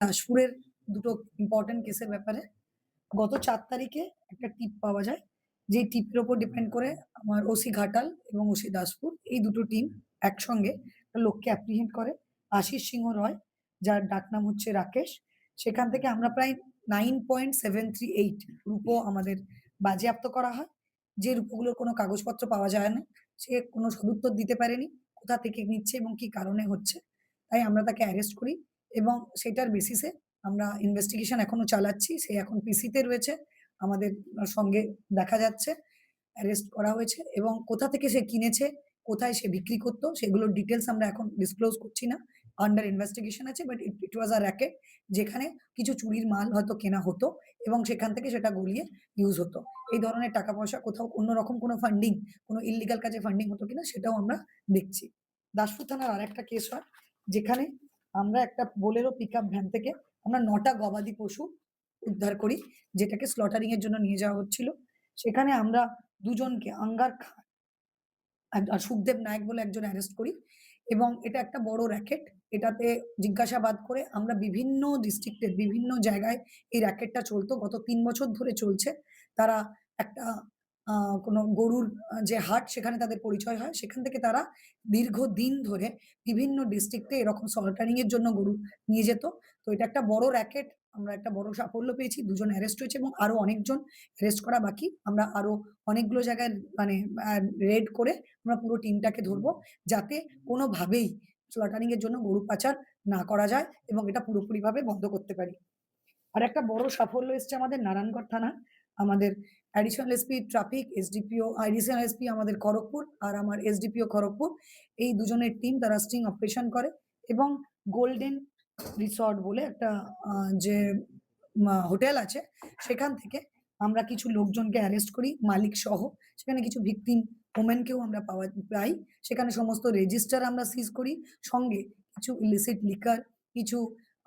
দাসপুরের দুটো ইম্পর্টেন্ট কেসের ব্যাপারে। গত ৪ তারিখে একটা টিপ পাওয়া যায়। যেই টিপের উপর ডিপেন্ড করে আমার ওসি ঘাটাল এবং ওসি দাসপুর এই দুটো টিম একসঙ্গে একটা লোককে অ্যাপ্রিহেন্ড করে। আশিস সিংহ রয়, যার ডাকনাম হচ্ছে রাকেশ। সেখান থেকে আমরা প্রায় 9.738 রুপো আমাদের বাজেয়াপ্ত করা হয়। যে রুপোগুলোর কোনো কাগজপত্র পাওয়া যায় না। সে কোনো সদুত্তর দিতে পারেনি। কোথা থেকে নিচ্ছে এবং কি কারণে হচ্ছে। তাই আমরা তাকে অ্যারেস্ট করি এবং সেটার বেসিসে আমরা ইনভেস্টিগেশন এখনো চালাচ্ছি। সে এখন পিসিতে রয়েছে। আমাদের সঙ্গে দেখা যাচ্ছে। অ্যারেস্ট করা হয়েছে এবং কোথা থেকে সে কিনেছে, কোথায় সে বিক্রি করত সেগুলোর ডিটেইলস আমরা এখন ডিসক্লোজ করছি না। আন্ডার ইনভেস্টিগেশন আছে but it was a racket যেখানে কিছু চুরির মাল হয়তো কেনা হতো এবং সেখান থেকে সেটা গলিয়ে ইউজ হতো। এই ধরনের টাকা-পয়সা কোথাও অন্যরকম কোনো ফান্ডিং, কোনো ইল্লিগাল কাজে ফান্ডিং হতো কিনা সেটাও আমরা দেখছি। দাসপুর থানার আরেকটা কেস হয় যেখানে আমরা একটা বোলেরো পিকআপ ভ্যান থেকে আমরা ৯ টা গবাদি পশু উদ্ধার করি, যেটাকে স্লটারিং এর জন্য নিয়ে যাওয়া হচ্ছিল। সেখানে আমরা ২ জনকে আঙ্গার খাঁ আর সুখদেব নায়েক বলে একজন অ্যারেস্ট করি এবং এটা একটা বড় র‍্যাকেট। এটাতে জিজ্ঞাসাবাদ করে আমরা বিভিন্ন ডিস্ট্রিক্টের বিভিন্ন জায়গায় এই র‍্যাকেটটা চলত। গত ৩ বছর ধরে চলছে। তারা একটা আ কোনো গরুর যে হাট সেখানে তাদের পরিচয় হয়। সেখান থেকে তারা দীর্ঘদিন ধরে বিভিন্ন ডিস্ট্রিক্টে এরকম সল্টারিং এর জন্য গরু নিয়ে যেত। তো এটা একটা বড় র‍্যাকেট। আমরা একটা বড় সাফল্য পেয়েছি। ২ জন অ্যারেস্ট হয়েছে এবং আরো অনেকজন অ্যারেস্ট করা বাকি। আমরা আরো অনেকগুলো জায়গায় মানে রেড করে আমরা পুরো টিমটাকে ধরবো। যাতে কোনোভাবেই স্লটারিং এর জন্য গরু পাচার না করা যায় এবং এটা পুরোপুরিভাবে বন্ধ করতে পারি। আরেকটা বড় সাফল্য এসছে আমাদের নারায়ণগড় থানার। আমাদের additional SP traffic, additional SP আমাদের খড়গপুর আর আমার এসডিপিও খড়গপুর। এই দুজনের টিম তারা স্টিং অপারেশন করে এবং গোল্ডেন রিসর্ট বলে একটা আ যে হোটেল আছে সেখান থেকে আমরা কিছু লোকজনকে অ্যারেস্ট করি মালিক সহ। সেখানে কিছু ভিকটিম ওমেন কেও আমরা পাই। সেখানে সমস্ত রেজিস্টার আমরা সিজ করি। সঙ্গে কিছু ইলিসিট লিকার, কিছু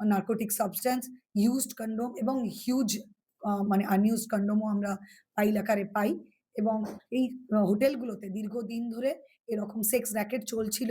নারকোটিক সাবস্ট্যান্স, ইউজড কন্ডোম এবং হিউজ মানে আনইউজড কন্ডোমও আমরা ফাইল আকারে পাই এবং এই হোটেলগুলোতে দীর্ঘদিন ধরে এরকম সেক্স র‍্যাকেট চলছিল,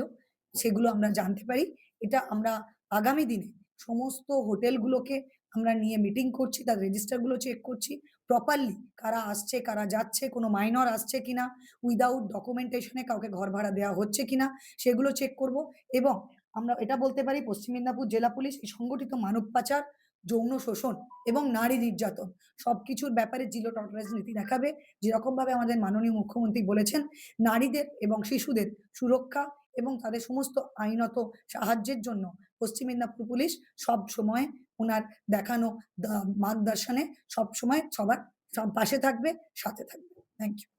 সেগুলো আমরা জানতে পারি। এটা আমরা আগামী দিনে সমস্ত হোটেলগুলোকে আমরা নিয়ে মিটিং করছি, তার রেজিস্টার গুলো চেক করছি। প্রপারলি কারা আসছে, কারা যাচ্ছে, কোনো মাইনর আসছে কিনা, উইথআউট ডকুমেন্টেশন এ কাউকে ঘর ভাড়া দেওয়া হচ্ছে কিনা সেগুলো চেক করব এবং আমরা এটা বলতে পারি পশ্চিম মেদিনীপুর জেলা পুলিশ এই সংগঠিত মানব পাচার, যৌন শোষণ এবং নারী নির্যাতন সবকিছুর ব্যাপারে জিরো টলারেন্স নীতি দেখাবে। যেরকমভাবে আমাদের মাননীয় মুখ্যমন্ত্রী বলেছেন, নারীদের এবং শিশুদের সুরক্ষা এবং তাদের সমস্ত আইনত সাহায্যের জন্য পশ্চিম মেদিনীপুর পুলিশ সবসময় উনার দেখানো মার্গদর্শনে সবসময় সবার পাশে থাকবে, সাথে থাকবে। Thank you.